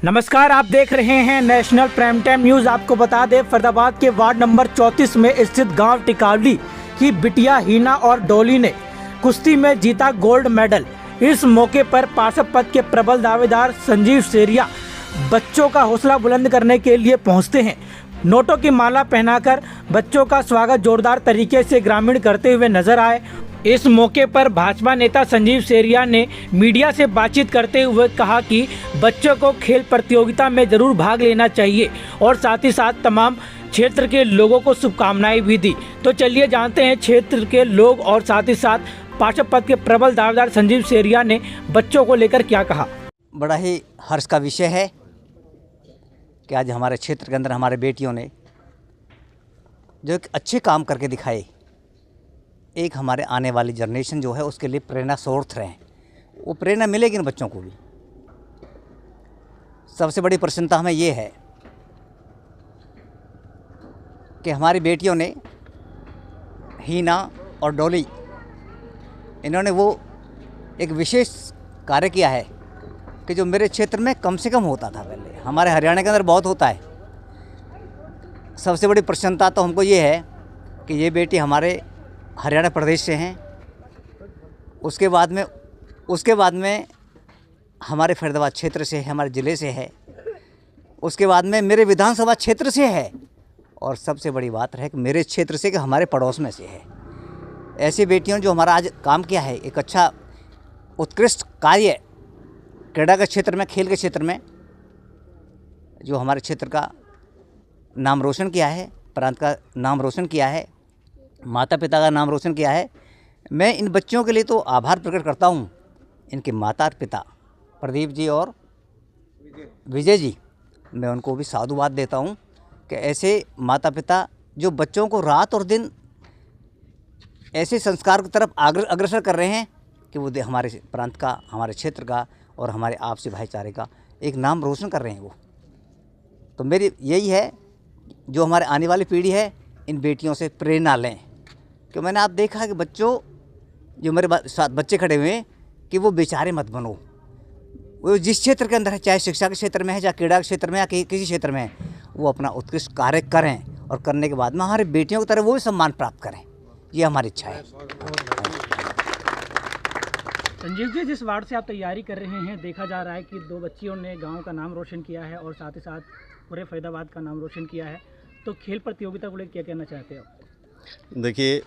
नमस्कार, आप देख रहे हैं नेशनल प्राइम टाइम न्यूज। आपको बता दें, फरीदाबाद के वार्ड नंबर 34 में स्थित गांव टिकावली की बिटिया हीना और डॉली ने कुश्ती में जीता गोल्ड मेडल। इस मौके पर पार्षद पद के प्रबल दावेदार संजीव सेरिया बच्चों का हौसला बुलंद करने के लिए पहुंचते हैं। नोटों की माला पहनाकर बच्चों का स्वागत जोरदार तरीके से ग्रामीण करते हुए नजर आए। इस मौके पर भाजपा नेता संजीव सेरिया ने मीडिया से बातचीत करते हुए कहा कि बच्चों को खेल प्रतियोगिता में जरूर भाग लेना चाहिए और साथ ही साथ तमाम क्षेत्र के लोगों को शुभकामनाएं भी दी। तो चलिए जानते हैं क्षेत्र के लोग और साथ ही साथ पार्षद पद के प्रबल दावेदार संजीव सेरिया ने बच्चों को लेकर क्या कहा। बड़ा ही हर्ष का विषय है कि आज हमारे क्षेत्र के अंदर हमारे बेटियों ने जो एक अच्छे काम करके दिखाए, एक हमारे आने वाली जनरेशन जो है उसके लिए प्रेरणा स्रोत रहे। वो प्रेरणा मिलेगी इन बच्चों को भी। सबसे बड़ी प्रसन्नता हमें ये है कि हमारी बेटियों ने, हीना और डॉली, इन्होंने वो एक विशेष कार्य किया है कि जो मेरे क्षेत्र में कम से कम होता था पहले, हमारे हरियाणा के अंदर बहुत होता है। सबसे बड़ी प्रसन्नता तो हमको ये है कि ये बेटी हमारे हरियाणा प्रदेश से हैं। उसके बाद में हमारे फरीदाबाद क्षेत्र से है, हमारे ज़िले से है। उसके बाद में मेरे विधानसभा क्षेत्र से है और सबसे बड़ी बात है कि मेरे क्षेत्र से कि हमारे पड़ोस में से है। ऐसी बेटियों ने जो हमारा आज काम किया है, एक अच्छा उत्कृष्ट कार्य क्रीड़ा के क्षेत्र में, खेल के क्षेत्र में जो हमारे क्षेत्र का नाम रोशन किया है, प्रांत का नाम रोशन किया है, माता पिता का नाम रोशन किया है। मैं इन बच्चों के लिए तो आभार प्रकट करता हूँ, इनके माता पिता प्रदीप जी और विजय जी, मैं उनको भी साधुवाद देता हूँ कि ऐसे माता पिता जो बच्चों को रात और दिन ऐसे संस्कार की तरफ अग्रसर कर रहे हैं कि वो हमारे प्रांत का, हमारे क्षेत्र का और हमारे आपसी भाईचारे का एक नाम रोशन कर रहे हैं। वो तो मेरी यही है, जो हमारे आने वाली पीढ़ी है इन बेटियों से प्रेरणा लें। कि मैंने आप देखा कि बच्चों जो मेरे साथ बच्चे खड़े हुए हैं कि वो बेचारे मत बनो। वो जिस क्षेत्र के अंदर है, चाहे शिक्षा के क्षेत्र में है, चाहे क्रीड़ा के क्षेत्र में, या किसी क्षेत्र में है, वो अपना उत्कृष्ट कार्य करें और करने के बाद में हमारी बेटियों की तरह वो भी सम्मान प्राप्त करें। ये हमारी इच्छा है। संजीव जी, जिस वार्ड से आप तैयारी कर रहे हैं, देखा जा रहा है कि दो बच्चियों ने गांव का नाम रोशन किया है और साथ ही साथ पूरे फरीदाबाद का नाम रोशन किया है। तो खेल प्रतियोगिता को लेकर क्या कहना चाहते हो? देखिए,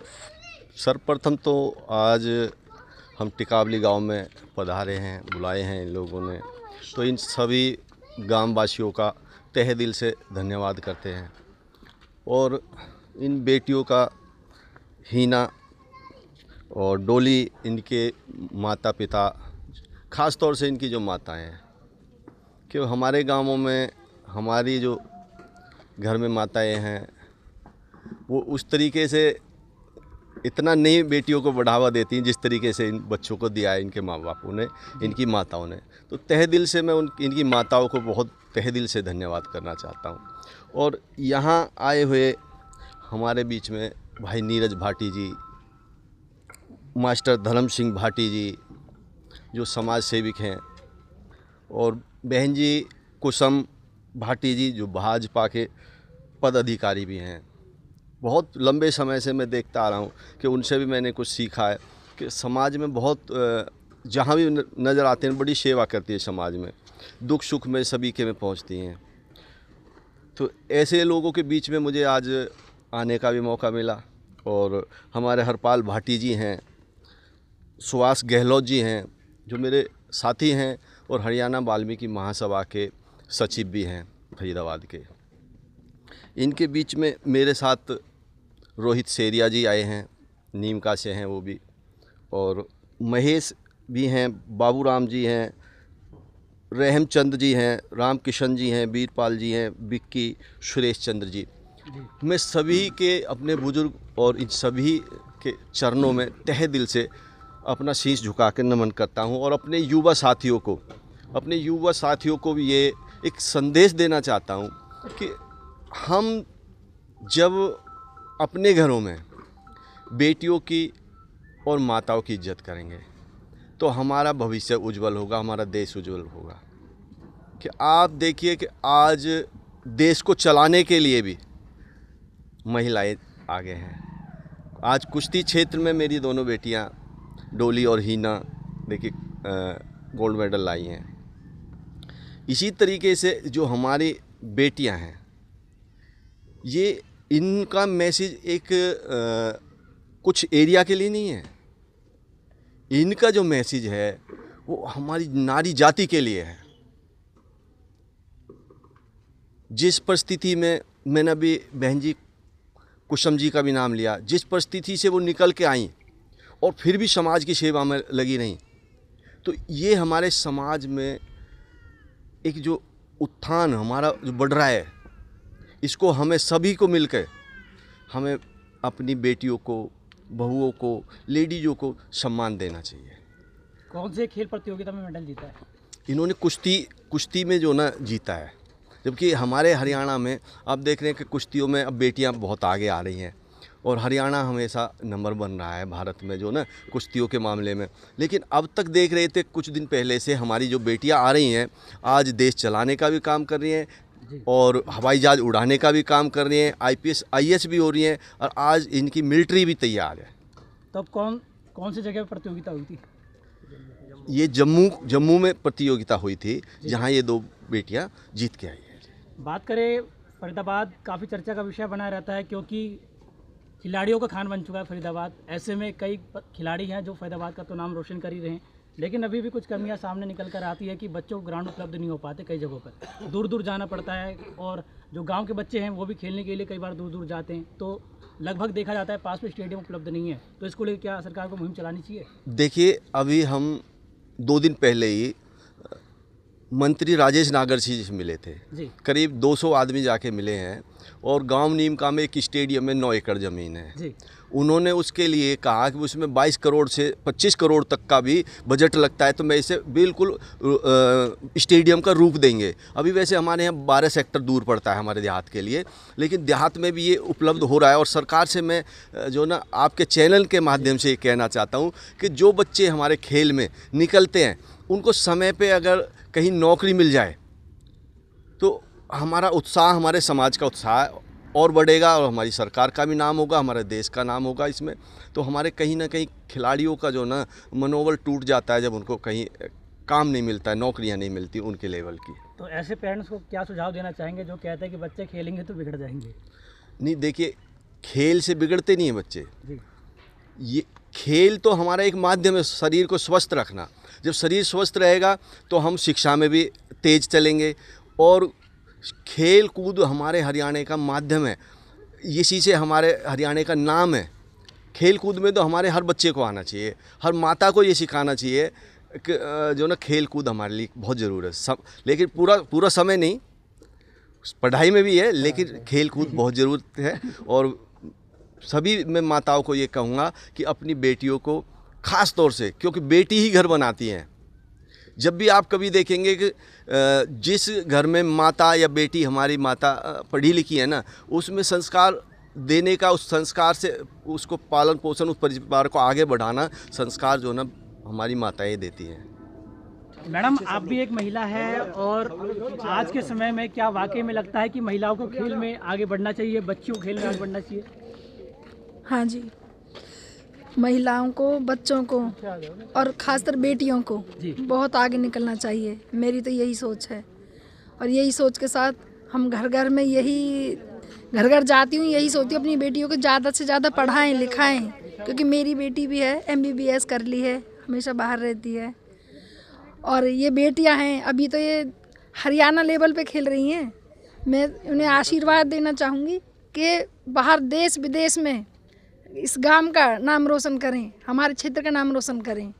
सर्वप्रथम तो आज हम टिकावली गांव में पधारे हैं, बुलाए हैं इन लोगों ने, तो इन सभी गांववासियों का तहे दिल से धन्यवाद करते हैं। और इन बेटियों का, हीना और डोली, इनके माता पिता, ख़ास तौर से इनकी जो माताएं हैं, कि हमारे गांवों में हमारी जो घर में माताएं हैं वो उस तरीके से इतना नहीं बेटियों को बढ़ावा देती जिस तरीके से इन बच्चों को दिया है इनके माँ बापों ने, इनकी माताओं ने। तो तहे दिल से मैं इनकी माताओं को बहुत तहे दिल से धन्यवाद करना चाहता हूँ। और यहाँ आए हुए हमारे बीच में भाई नीरज भाटी जी, मास्टर धर्म सिंह भाटी जी जो समाज सेविक हैं, और बहन जी कुसुम भाटी जी जो भाजपा के पदाधिकारी भी हैं। बहुत लंबे समय से मैं देखता आ रहा हूँ कि उनसे भी मैंने कुछ सीखा है कि समाज में बहुत जहाँ भी नज़र आते हैं बड़ी सेवा करती है समाज में, दुख सुख में सभी के में पहुँचती हैं। तो ऐसे लोगों के बीच में मुझे आज आने का भी मौका मिला। और हमारे हरपाल भाटी जी हैं, सुभाष गहलोत जी हैं जो मेरे साथी हैं और हरियाणा वाल्मीकि महासभा के सचिव भी हैं फरीदाबाद के। इनके बीच में मेरे साथ रोहित सेरिया जी आए हैं, नीमका से हैं वो भी, और महेश भी हैं, बाबूराम जी हैं, रहमचंद जी हैं, राम किशन जी हैं, वीरपाल जी हैं, विक्की, सुरेश चंद्र जी। मैं सभी के, अपने बुजुर्ग और इन सभी के चरणों में तहे दिल से अपना शीश झुका कर नमन करता हूं। और अपने युवा साथियों को भी ये एक संदेश देना चाहता हूं कि हम जब अपने घरों में बेटियों की और माताओं की इज्जत करेंगे तो हमारा भविष्य उज्जवल होगा, हमारा देश उज्जवल होगा। कि आप देखिए कि आज देश को चलाने के लिए भी महिलाएं आगे हैं। आज कुश्ती क्षेत्र में मेरी दोनों बेटियां डोली और हीना देखिए गोल्ड मेडल लाई हैं। इसी तरीके से जो हमारी बेटियां हैं, ये इनका मैसेज एक कुछ एरिया के लिए नहीं है। इनका जो मैसेज है वो हमारी नारी जाति के लिए है। जिस परिस्थिति में मैंने अभी बहन जी कुसुम जी का भी नाम लिया, जिस परिस्थिति से वो निकल के आई और फिर भी समाज की सेवा में लगी रहीं, तो ये हमारे समाज में एक जो उत्थान हमारा जो बढ़ रहा है, इसको हमें सभी को मिलकर हमें अपनी बेटियों को, बहुओं को, लेडीज़ों को सम्मान देना चाहिए। कौन से खेल प्रतियोगिता में मेडल जीता है? इन्होंने कुश्ती में जो ना जीता है, जबकि हमारे हरियाणा में आप देख रहे हैं कि कुश्तियों में अब बेटियां बहुत आगे आ रही हैं और हरियाणा हमेशा नंबर बन रहा है भारत में जो ना कुश्तियों के मामले में। लेकिन अब तक देख रहे थे कुछ दिन पहले से हमारी जो बेटियां आ रही हैं, आज देश चलाने का भी काम कर रही हैं और हवाई जहाज़ उड़ाने का भी काम कर रही हैं, IPS IAS भी हो रही हैं और आज इनकी मिलिट्री भी तैयार है। तब कौन सी जगह प्रतियोगिता हुई थी? ये जम्मू में प्रतियोगिता हुई थी, जहाँ ये दो बेटियाँ जीत के आई हैं। बात करें फरीदाबाद, काफ़ी चर्चा का विषय बना रहता है क्योंकि खिलाड़ियों का खान बन चुका है फरीदाबाद। ऐसे में कई खिलाड़ी हैं जो फरीदाबाद का तो नाम रोशन कर ही रहे हैं, लेकिन अभी भी कुछ कमियां सामने निकल कर आती है कि बच्चों को ग्राउंड उपलब्ध नहीं हो पाते। कई जगहों पर दूर दूर जाना पड़ता है और जो गांव के बच्चे हैं वो भी खेलने के लिए कई बार दूर दूर जाते हैं, तो लगभग देखा जाता है पास में स्टेडियम उपलब्ध नहीं है। तो इसको लेकर क्या सरकार को मुहिम चलानी चाहिए? देखिए, अभी हम 2 दिन पहले ही मंत्री राजेश नागर जी से मिले थे जी। करीब 200 आदमी जाके मिले हैं और गांव नीमका में एक स्टेडियम में 9 एकड़ ज़मीन है जी। उन्होंने उसके लिए कहा कि उसमें 22 करोड़ से 25 करोड़ तक का भी बजट लगता है, तो मैं इसे बिल्कुल स्टेडियम का रूप देंगे। अभी वैसे हमारे यहाँ 12 सेक्टर दूर पड़ता है हमारे देहात के लिए, लेकिन देहात में भी ये उपलब्ध हो रहा है। और सरकार से मैं जो ना आपके चैनल के माध्यम से ये कहना चाहता हूँ कि जो बच्चे हमारे खेल में निकलते हैं उनको समय पे अगर कहीं नौकरी मिल जाए तो हमारा उत्साह, हमारे समाज का उत्साह और बढ़ेगा और हमारी सरकार का भी नाम होगा, हमारे देश का नाम होगा इसमें। तो हमारे कहीं ना कहीं खिलाड़ियों का जो ना मनोबल टूट जाता है जब उनको कहीं काम नहीं मिलता है, नौकरियां नहीं मिलती उनके लेवल की। तो ऐसे पेरेंट्स को क्या सुझाव देना चाहेंगे जो कहते हैं कि बच्चे खेलेंगे तो बिगड़ जाएंगे? नहीं, देखिए, खेल से बिगड़ते नहीं हैं बच्चे जी। ये खेल तो हमारा एक माध्यम है शरीर को स्वस्थ रखना। जब शरीर स्वस्थ रहेगा तो हम शिक्षा में भी तेज चलेंगे और खेल कूद हमारे हरियाणा का माध्यम है। इसी से हमारे हरियाणा का नाम है। खेल कूद में तो हमारे हर बच्चे को आना चाहिए, हर माता को ये सिखाना चाहिए कि जो ना खेल कूद हमारे लिए बहुत ज़रूरी है। लेकिन पूरा समय नहीं, पढ़ाई में भी है, लेकिन खेल कूद बहुत ज़रूरत है। और सभी मैं माताओं को ये कहूँगा कि अपनी बेटियों को ख़ास तौर से, क्योंकि बेटी ही घर बनाती हैं। जब भी आप कभी देखेंगे कि जिस घर में माता या बेटी हमारी माता पढ़ी लिखी है ना, उसमें संस्कार देने का, उस संस्कार से उसको पालन पोषण, उस परिवार को आगे बढ़ाना संस्कार जो ना हमारी माताएं देती हैं। मैडम, आप भी एक महिला है और आज के समय में क्या वाकई में लगता है कि महिलाओं को खेल में आगे बढ़ना चाहिए, बच्चियों को खेल में आगे बढ़ना चाहिए? हाँ जी, महिलाओं को, बच्चों को और ख़ासकर बेटियों को बहुत आगे निकलना चाहिए। मेरी तो यही सोच है और यही सोच के साथ हम घर घर में घर घर जाती हूँ, यही सोचती हूँ अपनी बेटियों को ज़्यादा से ज़्यादा पढ़ाएं लिखाएं, क्योंकि मेरी बेटी भी है, MBBS कर ली है, हमेशा बाहर रहती है। और ये बेटियाँ हैं, अभी तो ये हरियाणा लेवल पे खेल रही हैं। मैं उन्हें आशीर्वाद देना चाहूँगी कि बाहर देश विदेश में इस गांव का नाम रोशन करें, हमारे क्षेत्र का नाम रोशन करें।